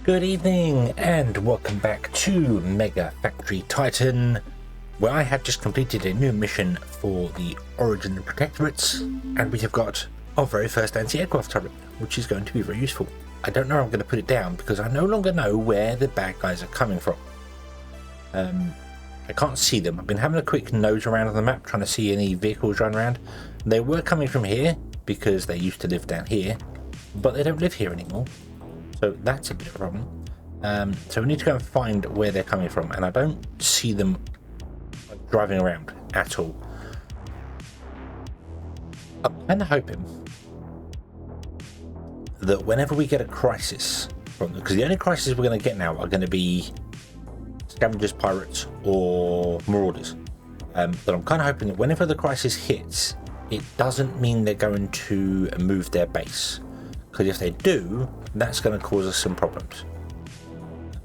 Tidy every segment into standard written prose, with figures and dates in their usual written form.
Good evening and welcome back to MegaFactory Titan, where I have just completed a new mission for the Origin Protectorates, and we have got our very first anti-aircraft turret, which is going to be very useful. I don't know how I'm going to put it down because I no longer know where the bad guys are coming from. I can't see them. I've been having a quick nose around on the map trying to see any vehicles running around. They were coming from here because they used to live down here, but they don't live here anymore. So that's a bit of a problem. So we need to go and find where they're coming from, and I don't see them driving around at all. I'm kind of hoping that whenever we get a crisis from them, because the only crises we're going to get now are going to be Scavengers, Pirates, or Marauders. But I'm kind of hoping that whenever the crisis hits, it doesn't mean they're going to move their base. Because if they do, that's going to cause us some problems.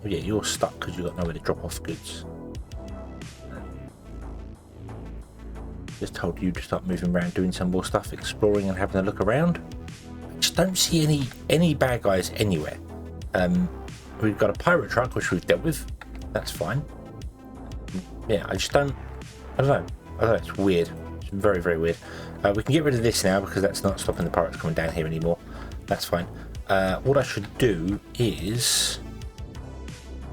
Oh yeah, you're stuck because you've got nowhere to drop off goods. Just told you to start moving around, doing some more stuff, exploring and having a look around. I just don't see any bad guys anywhere. We've got a pirate truck which we've dealt with. That's fine. Yeah, I don't know, it's weird. It's very, very weird. We can get rid of this now because that's not stopping the pirates coming down here anymore. That's fine. What I should do is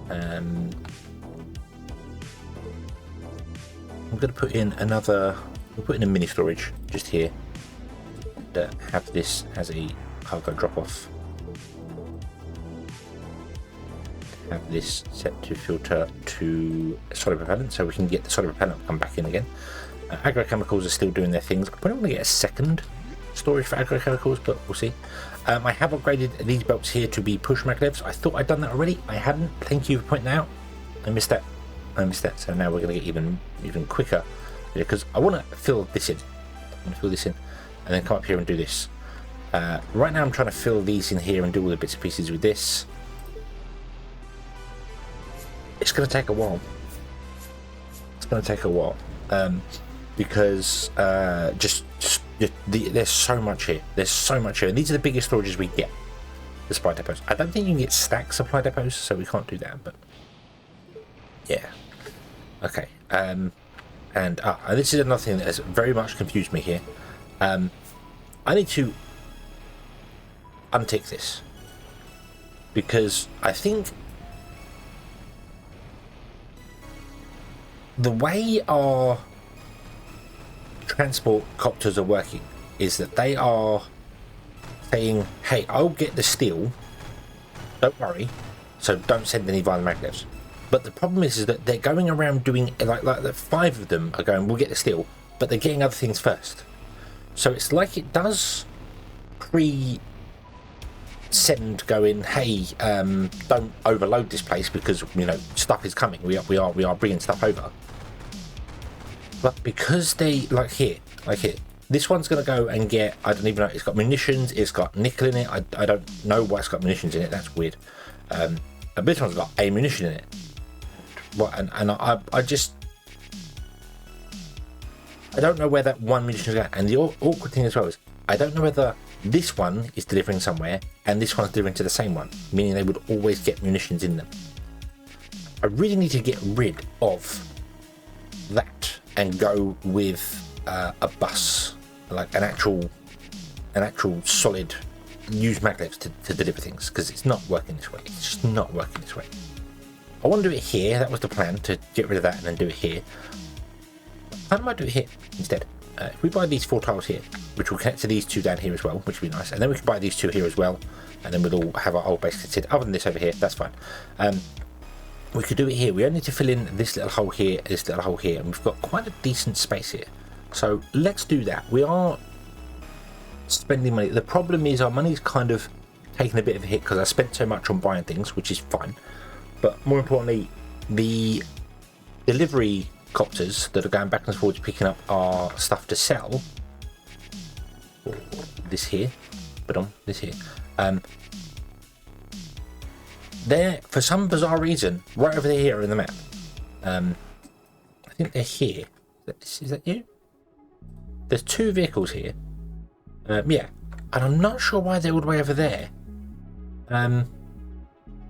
I'm going to put in we'll put in a mini storage just here to have this as a cargo drop off. Have this set to filter to solid propellant so we can get the solid propellant come back in again. Agrochemicals are still doing their things. I probably want to get a second storage for agrochemicals, but we'll see. I have upgraded these belts here to be push maglevs. I thought I'd done that already. I hadn't. Thank you for pointing that out. I missed that. So now we're going to get even quicker because I want to fill this in. and then come up here and do this. Right now I'm trying to fill these in here and do all the bits and pieces with this. It's going to take a while. Because there's so much here. And these are the biggest storages we get. The supply depots. I don't think you can get stack supply depots, so we can't do that. But yeah, okay. And this is another thing that has very much confused me here. I need to untick this because I think the way our transport copters are working is that they are saying, hey, I'll get the steel, don't worry, so don't send any via the magnets. But the problem is that they're going around doing like the 5 of them are going, we'll get the steel, but they're getting other things first. So it's like it does send going, hey, don't overload this place because stuff is coming. We are bringing stuff over. But because they like here, this one's going to go and get, I don't even know, it's got munitions, it's got nickel in it. I don't know why it's got munitions in it. That's weird. And this one's got ammunition in it. What? And I don't know where that one munition is going. And the awkward thing as well is I don't know whether this one is delivering somewhere and this one's delivering to the same one, meaning they would always get munitions in them. I really need to get rid of that and go with a bus, like an actual solid use maglevs to deliver things, because it's not working this way. It's just not working this way. I want to do it here. That was the plan, to get rid of that and then do it here. I might do it here instead. If we buy these 4 tiles here, which will connect to these 2 down here as well, which would be nice, and then we can buy these 2 here as well, and then we'll all have our old base connected. Other than this over here, that's fine. We could do it here. We only need to fill in this little hole here, this little hole here, and we've got quite a decent space here. So let's do that. We are spending money. The problem is our money's kind of taking a bit of a hit because I spent so much on buying things, which is fine. But more importantly, the delivery copters that are going back and forwards picking up our stuff to sell. This here, this here. They're, for some bizarre reason, right over here in the map. I think they're here. Is that you? There's 2 vehicles here. Yeah, and I'm not sure why they're all the way over there.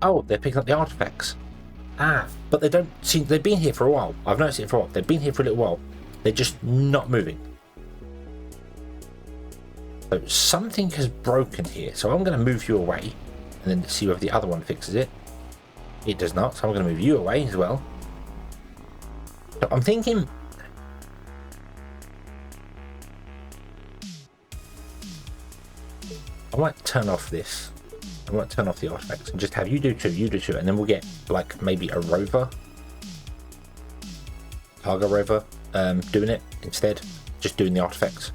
Oh, they're picking up the artifacts. Ah, but they don't seem... They've been here for a while. I've noticed it for a while. They've been here for a little while. They're just not moving. So something has broken here. So I'm going to move you away and then see whether the other one fixes it. It does not, so I'm going to move you away as well. So I'm thinking... I might turn off this. I might turn off the artifacts and just have you do two, and then we'll get like maybe a rover, cargo rover, doing it instead, just doing the artifacts,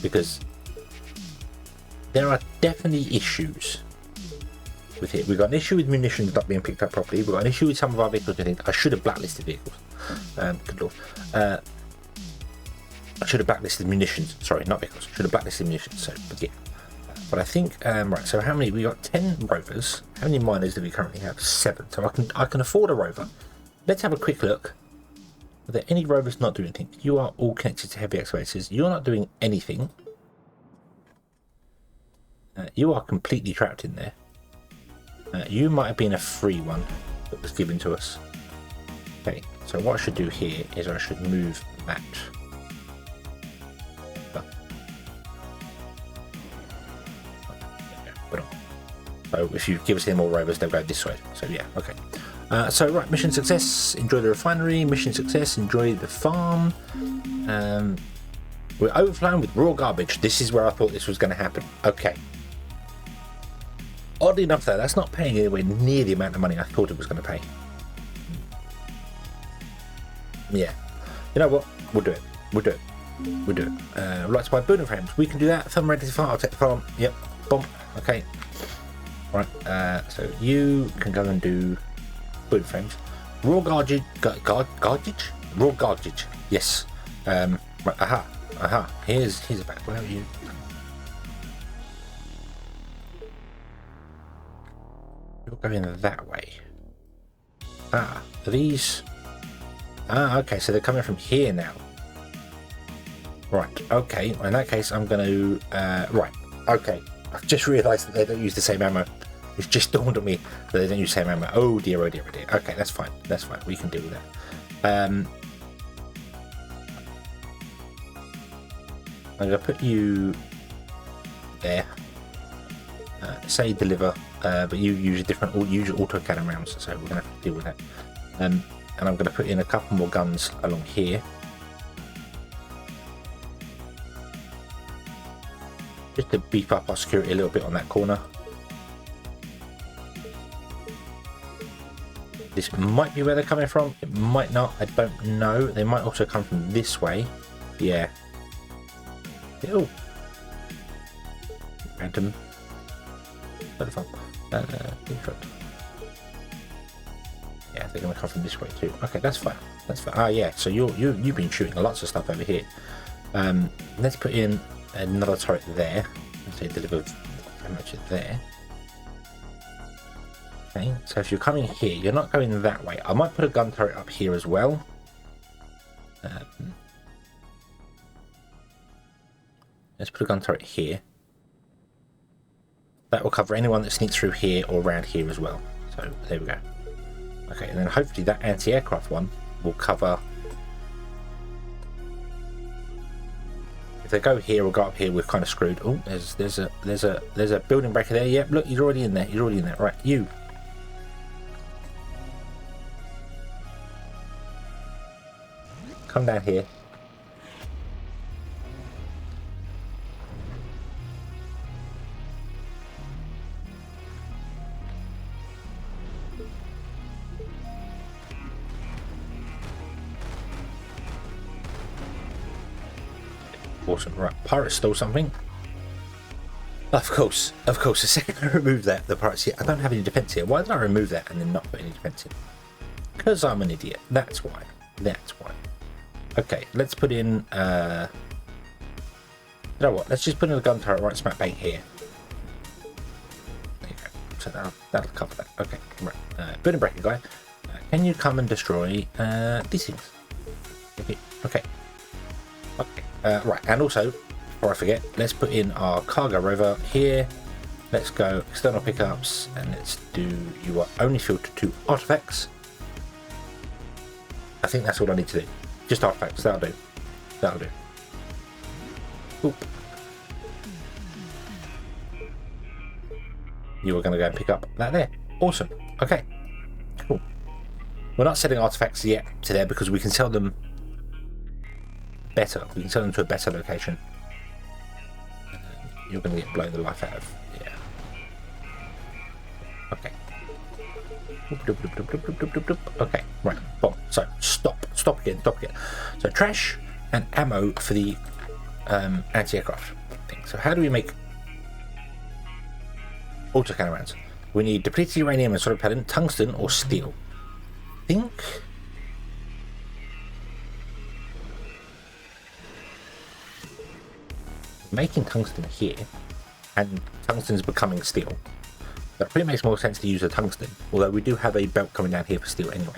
because there are definitely issues with it. We've got an issue with munitions not being picked up properly. We've got an issue with some of our vehicles. I think I should have blacklisted vehicles. Good lord. I should have blacklisted munitions. Sorry, not vehicles. Should have blacklisted munitions. So, but yeah. But I think right. So how many? We got 10 rovers. How many miners do we currently have? 7. So I can afford a rover. Let's have a quick look. Are there any rovers not doing anything? You are all connected to heavy excavators. You're not doing anything. You are completely trapped in there. You might have been a free one that was given to us. Okay. So what I should do here is I should move that. So if you give us any more rovers, they'll go this way. So yeah, okay. So right, mission success. Enjoy the refinery. Mission success. Enjoy the farm. We're overflowing with raw garbage. This is where I thought this was going to happen. Okay. Oddly enough, though, that's not paying anywhere near the amount of money I thought it was going to pay. Yeah. You know what? We'll do it. We'll do it. We'll do it. I'd like to buy building frames. We can do that. Film ready to farm. I'll take the farm. Yep. Boom. Okay. Right, so you can go and do building frames. Raw garbage, garbage? Raw garbage, yes. Right, aha. Here's a back. Where are you? You're going that way. Ah, are these? Ah, okay. So they're coming from here now. Right. Okay. In that case, I'm going to. Right. Okay. I've just realised that they don't use the same ammo. It's just dawned on me that they don't use the same ammo. Oh dear, oh dear, oh dear. Okay, that's fine. That's fine. We can deal with that. I'm going to put you there. Say deliver, but you use a different, use your auto cannon rounds. So we're going to have to deal with that. And I'm going to put in a couple more guns along here. Just to beef up our security a little bit on that corner. This might be where they're coming from. It might not. I don't know. They might also come from this way. Yeah. Oh. Random. Yeah, they're going to come from this way too. Okay, that's fine. That's fine. Ah, yeah. So you've been shooting lots of stuff over here. Let's put in another turret there. Let's say deliver how much is there. Okay, so if you're coming here, you're not going that way. I might put a gun turret up here as well. Let's put a gun turret here. That will cover anyone that sneaks through here or around here as well. So there we go. Okay, and then hopefully that anti-aircraft one will cover. If they go here or go up here, we're kind of screwed. Oh, there's a building breaker there. Yep, look, he's already in there. He's already in there. Right, you. Come down here. Awesome. Right, pirates stole something. Of course. The second I remove that, the pirates here. I don't have any defense here. Why did I remove that and then not put any defense in? Because I'm an idiot. That's why. Okay, let's put in. You know what? Let's just put in a gun turret right smack bang here. There you go. So that'll cover that. Okay, right. Building breaker guy. Can you come and destroy these things? Okay. Right, and also, before I forget, let's put in our cargo rover here. Let's go external pickups and let's do, you are only filtered to artifacts. I think that's all I need to do. Just artifacts, that'll do. That'll do. Oop. You are going to go and pick up that there. Awesome. Okay. Cool. We're not selling artifacts yet to there because we can sell them better. We can sell them to a better location. You're going to get blown the life out of. Yeah. Okay. Okay. Right. Boom. So stop again. So trash and ammo for the anti-aircraft thing. So how do we make autocannon rounds? We need depleted uranium and solid propellant, tungsten or steel. I think making tungsten here and tungsten's becoming steel. That probably makes more sense to use a tungsten, although we do have a belt coming down here for steel anyway.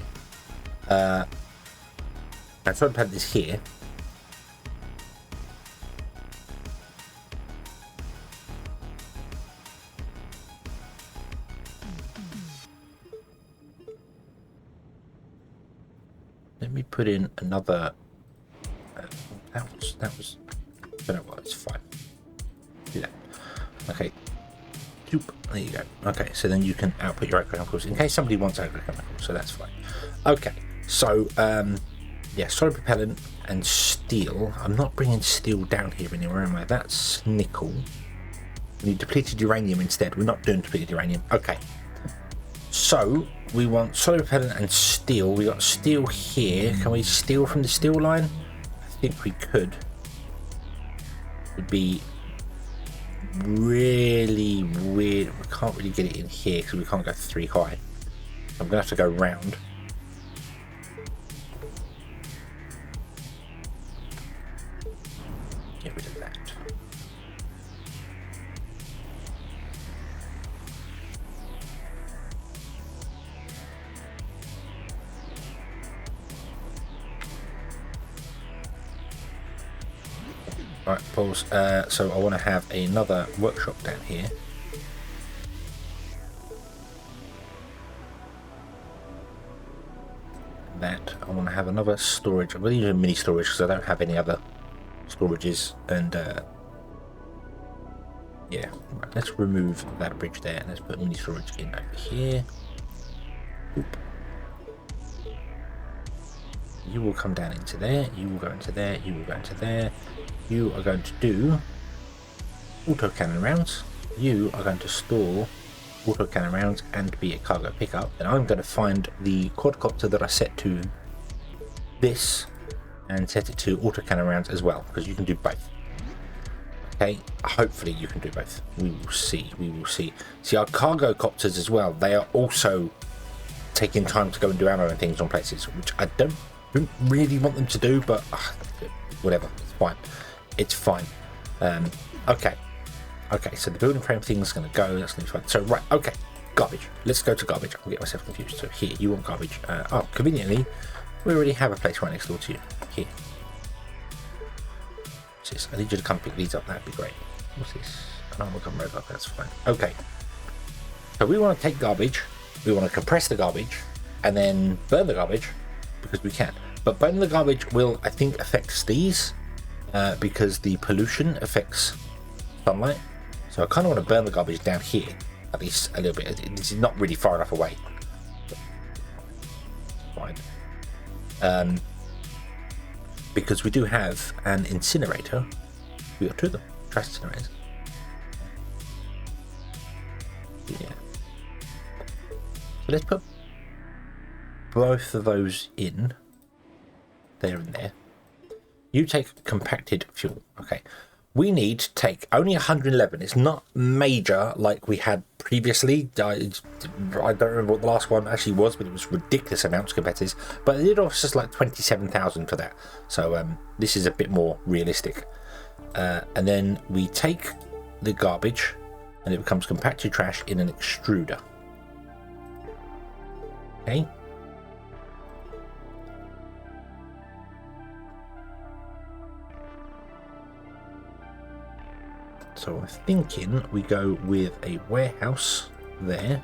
And solid propellant is here. Let me put in another. That was. I don't know what. It's fine. Do that. Okay. There you go. Okay, so then you can output your agrochemicals in case somebody wants agrochemicals, so that's fine. Okay, so yeah, solid propellant and steel. I'm not bringing steel down here anywhere, am I? That's nickel. We need depleted uranium instead. We're not doing depleted uranium. Okay, so we want solid propellant and steel. We got steel here. Can we steal from the steel line? I think we could. Would be really weird. We can't really get it in here because we can't go 3 high. I'm gonna have to go round. Get rid of that. Right, pause. So I want to have another workshop down here. That I want to have another storage. I'm going to use a mini storage because I don't have any other storages. And yeah, right, let's remove that bridge there and let's put mini storage in over here. Oop. You will come down into there. You will go into there. You will go into there. You are going to do autocannon rounds. You are going to store autocannon rounds and be a cargo pickup. And I'm going to find the quadcopter that I set to this and set it to autocannon rounds as well, because you can do both. Okay, hopefully you can do both. We will see. We will see. See, our cargo copters as well, they are also taking time to go and do ammo and things on places, which I don't really want them to do, but whatever, it's fine. It's fine. Okay, so the building frame thing is going to go. That's going to be fine. So right, okay, garbage. Let's go to garbage. I'll get myself confused. So here, you want garbage. Oh, conveniently, we already have a place right next door to you. Here. What's this? I need you to come pick these up. That'd be great. What's this? Oh, we'll come right up. That's fine. Okay. So we want to take garbage. We want to compress the garbage and then burn the garbage because we can. But burning the garbage will, I think, affect these. Because the pollution affects sunlight. So I kind of want to burn the garbage down here, at least a little bit. This is not really far enough away. Fine. Because we do have an incinerator. We got 2 of them. Trash incinerators. Yeah. So let's put both of those in. There and there. You take compacted fuel. Okay. We need to take only 111. It's not major like we had previously. I don't remember what the last one actually was, but it was ridiculous amounts compared to this. But it was just like 27,000 for that. So this is a bit more realistic. And then we take the garbage and it becomes compacted trash in an extruder. Okay. So I'm thinking we go with a warehouse there.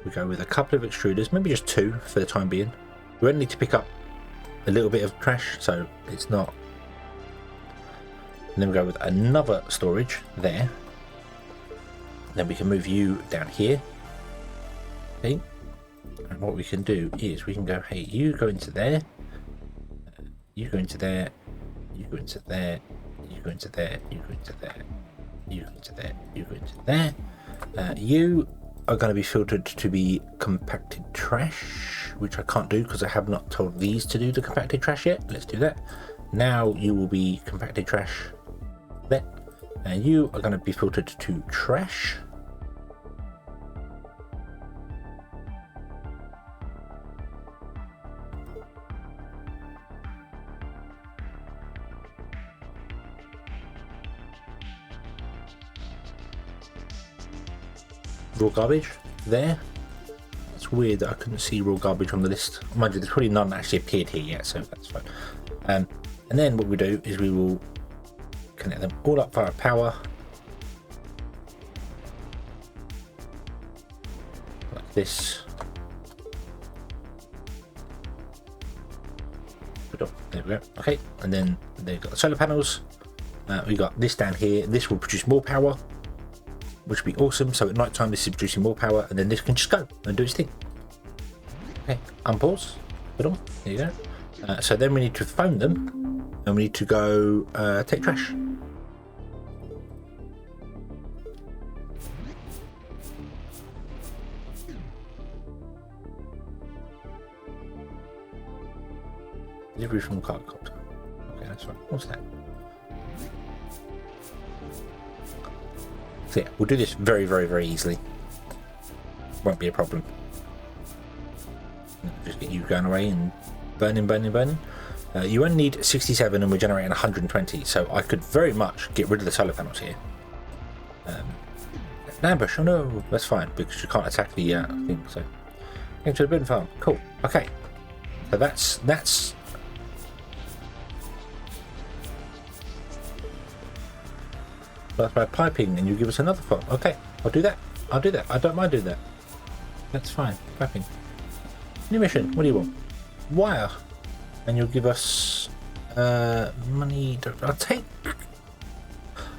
We go with a couple of extruders, maybe just 2 for the time being. We only need to pick up a little bit of trash, so it's not. And then we go with another storage there. Then we can move you down here. Okay. And what we can do is we can go, hey, you go into there. You go into there. You go into there. You go into there. You go into there. You go into there. You go into there. You are going to be filtered to be compacted trash, which I can't do because I have not told these to do the compacted trash yet. Let's do that. Now you will be compacted trash there. And you are going to be filtered to trash. Raw garbage there. It's weird that I couldn't see raw garbage on the list. Mind you, there's probably none actually appeared here yet, so that's fine. And then what we do is we will connect them all up via power, like this. There we go. Okay, and then they've got the solar panels. We got this down here. This will produce more power, which would be awesome. So at night time this is producing more power, and then this can just go and do its thing. Okay, unpause. Put on. There you go. So then we need to phone them, and we need to go take trash. Delivery from cargo copter. Okay, that's right. What's that? So yeah, we'll do this very, very, very easily. Won't be a problem. Just get you going away and burning. You only need 67 and we're generating 120, so I could very much get rid of the solar panels here. An ambush, oh no, that's fine, because you can't attack the thing, so. Into the bin farm, cool, okay. So that's by piping, and you give us another farm. Okay, I'll do that. I don't mind doing that. That's fine. Piping. New mission. What do you want? Wire. And you'll give us money. I'll take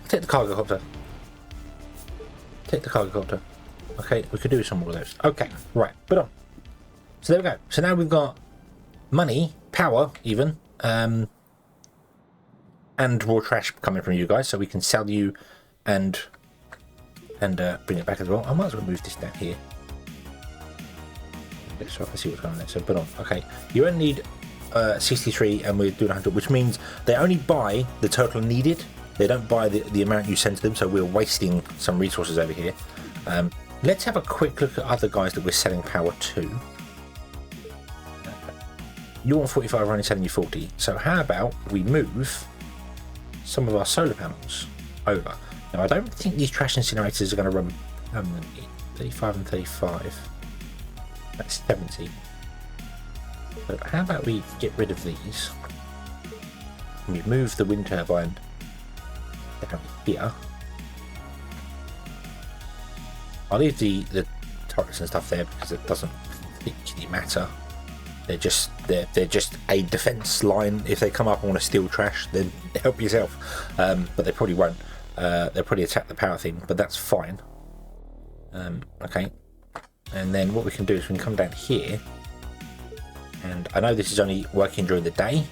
the cargo copter. Take the cargo copter. Okay, we could do some more of those. Okay, right. Put on. So there we go. So now we've got money, power, even, and raw trash coming from you guys, so we can sell you and bring it back as well. I might as well move this down here so I can see what's going on there. So put on. Okay, you only need 63 and we're doing 100, which means they only buy the total needed. They don't buy the amount you send to them, so we're wasting some resources over here. Let's have a quick look at other guys that we're selling power to. You want 45, we're only selling you 40. So how about we move some of our solar panels over? Now I don't think these trash incinerators are going to run permanently. 35 and 35. That's 70. So how about we get rid of these? And we move the wind turbine down here. I'll leave the turrets and stuff there because it doesn't particularly matter. They're just a defense line. If they come up and want to steal trash, then help yourself. But they probably won't. They'll probably attack the power thing, but that's fine. Okay. And then what we can do is we can come down here. And I know this is only working during the day.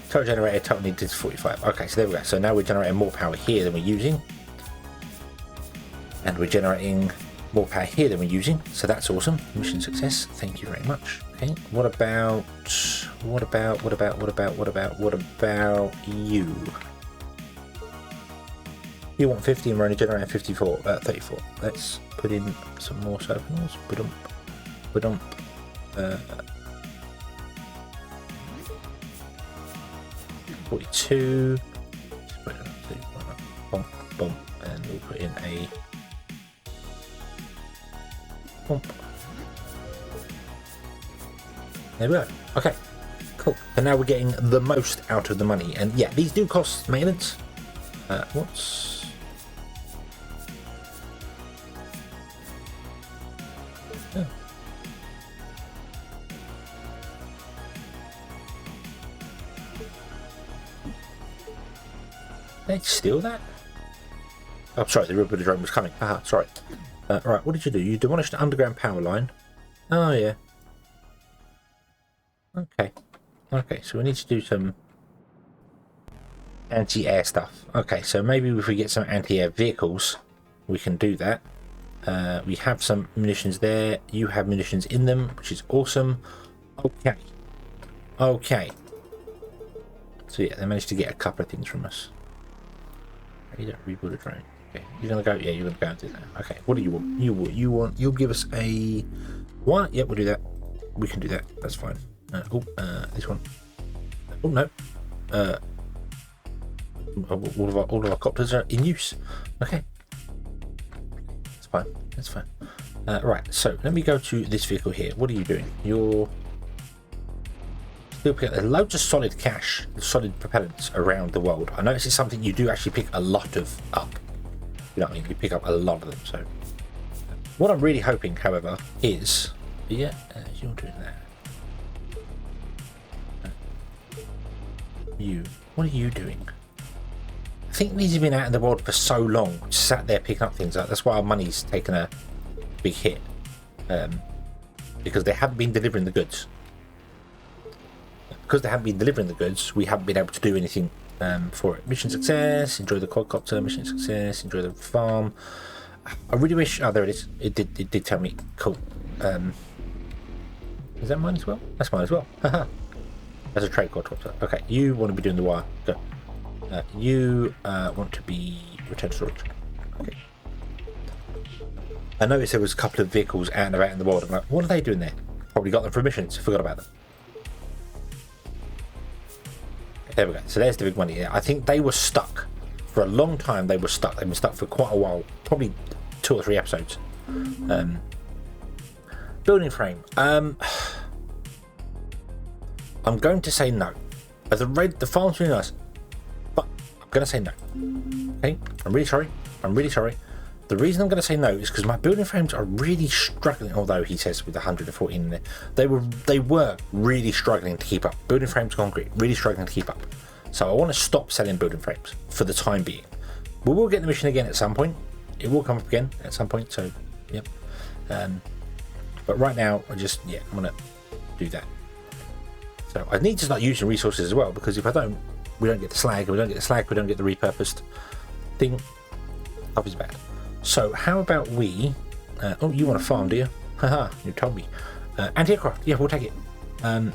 Total generator, total needed is 45. Okay, so there we go. So now we're generating more power here than we're using. And we're generating more power here than we're using, so that's awesome. Mission success, thank you very much. Okay, what about you? You want 50 and we're only generating 34. Let's put in some more solar panels. 42. Just put it up, bump, and we'll put in a pump. There we go. Okay, Cool. So now we're getting the most out of the money. And yeah, these do cost maintenance. What's... Oh. Did they steal that? Oh, sorry, the rebuilder drone was coming. Haha, sorry. Right, what did you do? You demolished an underground power line. Oh, yeah. Okay. Okay, so we need to do some anti-air stuff. Okay, so maybe if we get some anti-air vehicles, we can do that. We have some munitions there. You have munitions in them, which is awesome. Okay. Okay. So yeah, they managed to get a couple of things from us. You don't rebuild a drone. Okay, you're gonna go. Yeah, you're gonna go and do that. Okay, what do you want? You want? You'll give us a what? Yep, we'll do that. We can do that. That's fine. This one. Oh no. All of our copters are in use. Okay. That's fine. That's fine. Right. So let me go to this vehicle here. What are you doing? You're still picking. There's loads of solid cash, solid propellants around the world. I know this is something you do actually pick a lot of up. You know what I mean? You pick up a lot of them. So what I'm really hoping, however, is you're doing that. What are you doing? I think these have been out in the world for so long, just sat there picking up things. That's why our money's taken a big hit, because they haven't been delivering the goods. Because they haven't been delivering the goods, we haven't been able to do anything for it. Mission success, enjoy the quadcopter. Mission success, enjoy the farm. I really wish. Oh, there it is. It did tell me. Cool. Is that mine as well? That's mine as well. Haha. That's a trade quadcopter. Okay, you want to be doing the wire. Go. You want to be return storage. Okay. I noticed there was a couple of vehicles out and about in the world. I'm like, what are they doing there? Probably got them for missions. Forgot about them. There we go. So there's the big money. I think they were stuck for a long time. They were stuck. They've been stuck for quite a while. Probably 2 or 3 episodes. Building frame. I'm going to say no. The farm's really nice, but I'm going to say no. Okay, I'm really sorry. I'm really sorry. The reason I'm going to say no is because my building frames are really struggling. Although he says with 114 in there, they were really struggling to keep up. Building frames concrete, really struggling to keep up. So I want to stop selling building frames for the time being. We will get the mission again at some point. It will come up again at some point. So, yep. But right now, I'm going to do that. So I need to start using resources as well, because if I don't, we don't get the slag. We don't get the slag. We don't get the repurposed thing. Stuff is bad. So how about we? Oh, you want to farm, do you? Haha, you told me. Anti-aircraft. Yeah, we'll take it. Right.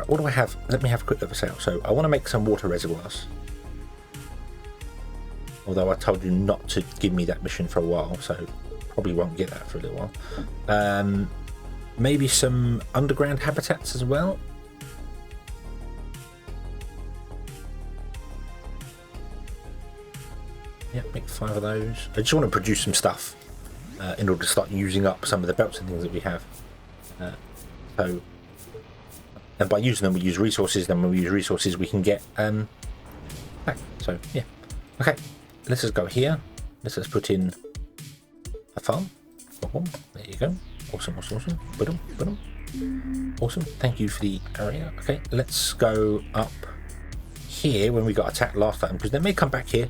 What do I have? Let me have a quick look at sale. So I want to make some water reservoirs. Although I told you not to give me that mission for a while, so probably won't get that for a little while. Maybe some underground habitats as well. Yeah, make 5 of those. I just want to produce some stuff in order to start using up some of the belts and things that we have. And by using them, we use resources. Then when we use resources, we can get back. So yeah, okay. Let's just go here. Let's just put in a farm. There you go. Awesome, awesome, awesome. Boom, boom. Awesome. Thank you for the area. Okay, let's go up here when we got attacked last time, because they may come back here,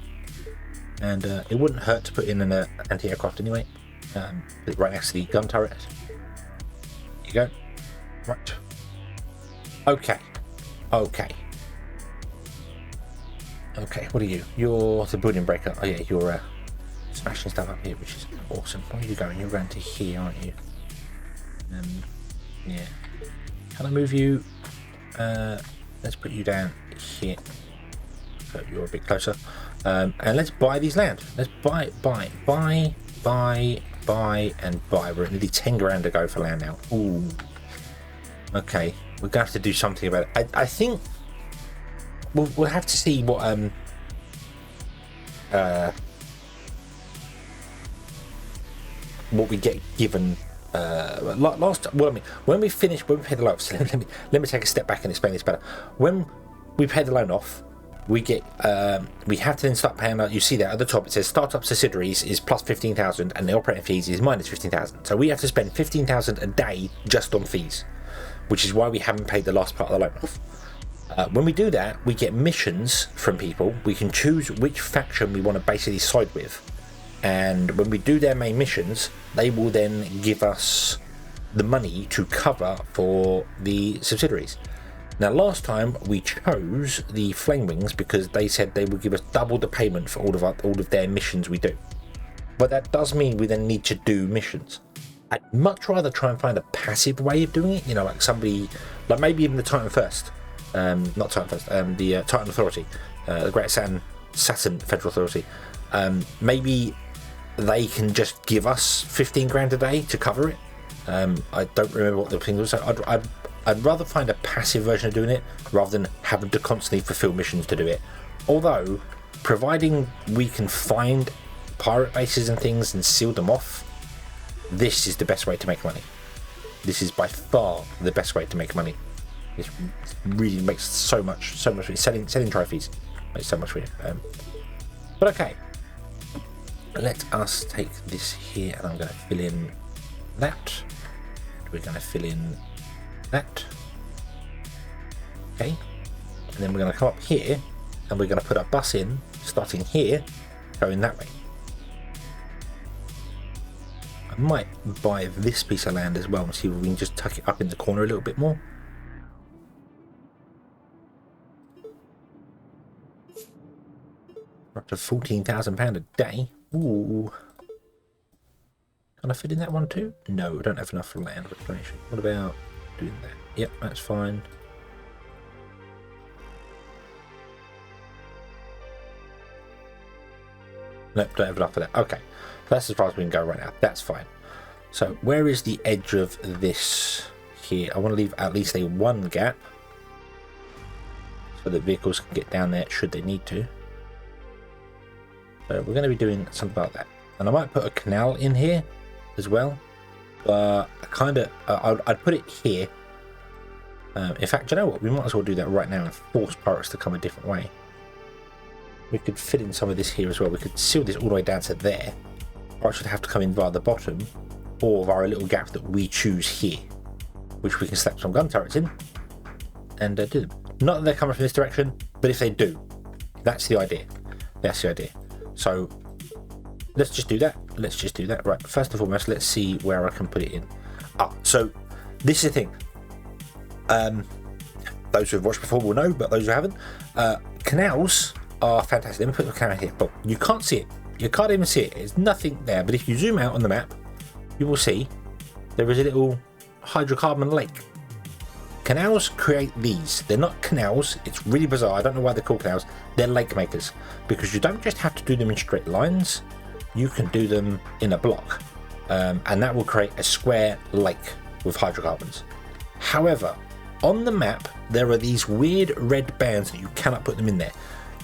and it wouldn't hurt to put in an anti-aircraft anyway. Right next to the gun turret. There you go. Right. Okay. Okay. Okay. What are you? You're the building breaker. Oh yeah, you're smashing stuff up here, which is awesome. Where are you going? You're going to here, aren't you? Yeah. Can I move you? Let's put you down here. So you're a bit closer. And let's buy these land. Let's buy, and buy. We're at nearly 10 grand to go for land now. Ooh. Okay. We're going to have to do something about it. I think we'll have to see what we get given last, well, I mean, when we pay the loan off, so let me take a step back and explain this better. When we pay the loan off, we get we have to then start paying out. You see that at the top it says startup subsidiaries is plus 15,000 and the operating fees is minus 15,000. So we have to spend 15,000 a day just on fees, which is why we haven't paid the last part of the loan off. When we do that, we get missions from people. We can choose which faction we want to basically side with, and when we do their main missions, they will then give us the money to cover for the subsidiaries. Now, last time we chose the Flame Wings because they said they would give us double the payment for all of their missions we do. But that does mean we then need to do missions. I'd much rather try and find a passive way of doing it. You know, like somebody, like maybe even the Titan First. Not Titan First, the Titan Authority, the Great Saturn Federal Authority. Maybe they can just give us 15 grand a day to cover it. I don't remember what the thing was. I'd rather find a passive version of doing it rather than having to constantly fulfill missions to do it. Although, providing we can find pirate bases and things and seal them off, this is the best way to make money. This is by far the best way to make money. It really makes so much for you. Selling trophies makes so much for you. But okay, let us take this here, and I'm going to fill in that. We're going to fill in that. Okay, and then we're going to come up here, and we're going to put a bus in, starting here, going that way. I might buy this piece of land as well and see if we can just tuck it up in the corner a little bit more. Up to £14,000 a day. Ooh. Can I fit in that one too? No, I don't have enough for land reclamation. What about doing that? Yep, that's fine. Nope, don't have enough for that. Okay, that's as far as we can go right now. That's fine. So where is the edge of this here? I want to leave at least a one gap so that vehicles can get down there should they need to. So we're going to be doing something about that, and I might put a canal in here as well. But I'd put it here. In fact, do you know what? We might as well do that right now and force pirates to come a different way. We could fit in some of this here as well. We could seal this all the way down to there. Pirates should have to come in via the bottom or via a little gap that we choose here, which we can slap some gun turrets in and do them. Not that they're coming from this direction, but if they do, that's the idea. That's the idea. So let's just do that. Let's just do that. Right, first and foremost, let's see where I can put it in. So this is the thing. Those who have watched before will know, but those who haven't, canals are fantastic. Let me put the canal here, but you can't see it. You can't even see it. There's nothing there. But if you zoom out on the map, you will see there is a little hydrocarbon lake. Canals create these. They're not canals. It's really bizarre. I don't know why they're called canals. They're lake makers, because you don't just have to do them in straight lines. You can do them in a block, and that will create a square lake with hydrocarbons. However, on the map there are these weird red bands that you cannot put them in there.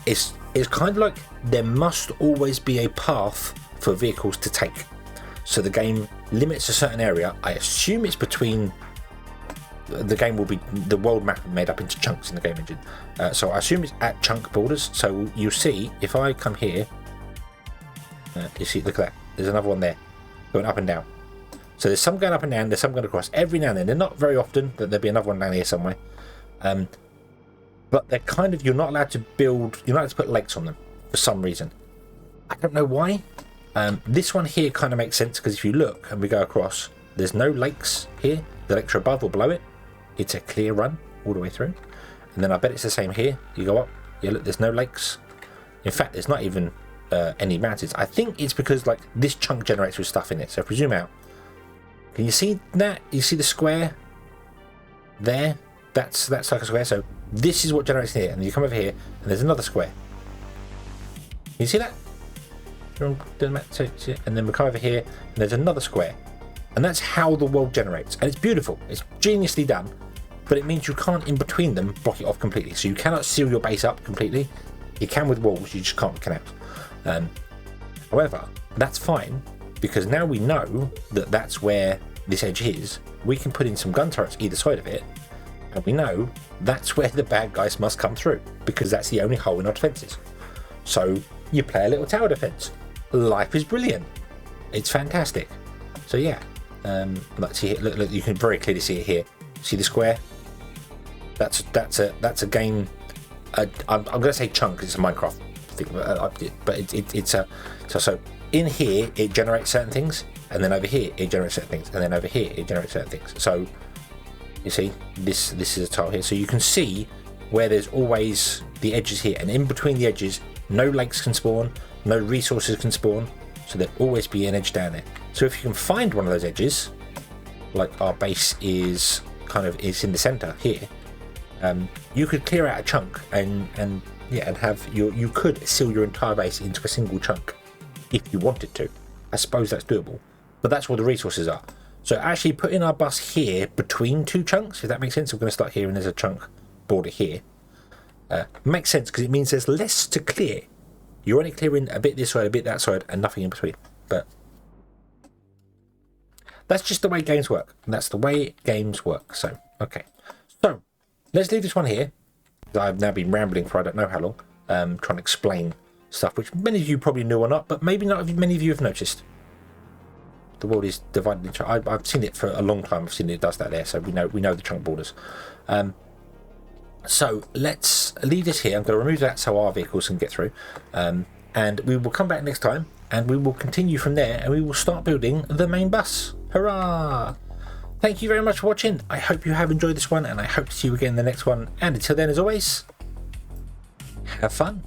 It's kind of like there must always be a path for vehicles to take. So the game limits a certain area. I assume it's between. The game will be, the world map made up into chunks in the game engine. So I assume it's at chunk borders. So you see, if I come here, you see, look at that. There's another one there going up and down. So there's some going up and down, there's some going across. Every now and then, they're not very often, but there'll be another one down here somewhere. But they're kind of, you're not allowed to put lakes on them for some reason. I don't know why. This one here kind of makes sense, because if you look and we go across, there's no lakes here. The lakes are above or below it. It's a clear run all the way through. And then I bet it's the same here. You go up, yeah, look, there's no lakes. In fact, there's not even any mountains. I think it's because like this chunk generates with stuff in it. So if we zoom out, can you see that? You see the square there? That's like a square. So this is what generates here. And you come over here and there's another square. Can you see that? And then we come over here and there's another square. And that's how the world generates. And it's beautiful. It's geniusly done. But it means you can't, in between them, block it off completely. So you cannot seal your base up completely. You can with walls, you just can't with canals. However, that's fine, because now we know that that's where this edge is, we can put in some gun turrets either side of it, and we know that's where the bad guys must come through, because that's the only hole in our defences. So you play a little tower defence. Life is brilliant. It's fantastic. So yeah, let's see here. Look, you can very clearly see it here. See the square? That's a game. I'm going to say chunk. It's a Minecraft thing, but it's a so in here it generates certain things, and then over here it generates certain things, and then over here it generates certain things. So you see, this is a tile here, so you can see where there's always the edges here, and in between the edges, no lakes can spawn, no resources can spawn, so there'll always be an edge down there. So if you can find one of those edges, like our base is is in the center here, you could clear out a chunk and have you could seal your entire base into a single chunk if you wanted to. I suppose that's doable, but that's where the resources are. So actually putting our bus here between two chunks, if that makes sense, we're going to start here and there's a chunk border here, makes sense because it means there's less to clear. You're only clearing a bit this side, a bit that side, and nothing in between. But that's just the way games work. That's the way games work. So, okay. So, let's leave this one here. I've now been rambling for I don't know how long, trying to explain stuff which many of you probably knew or not, but maybe not many of you have noticed. The world is divided into... I've seen it for a long time. I've seen it does that there, so we know the chunk borders. So let's leave this here. I'm going to remove that so our vehicles can get through, and we will come back next time, and we will continue from there, and we will start building the main bus. Hurrah! Thank you very much for watching. I hope you have enjoyed this one, and I hope to see you again in the next one. And until then, as always, have fun.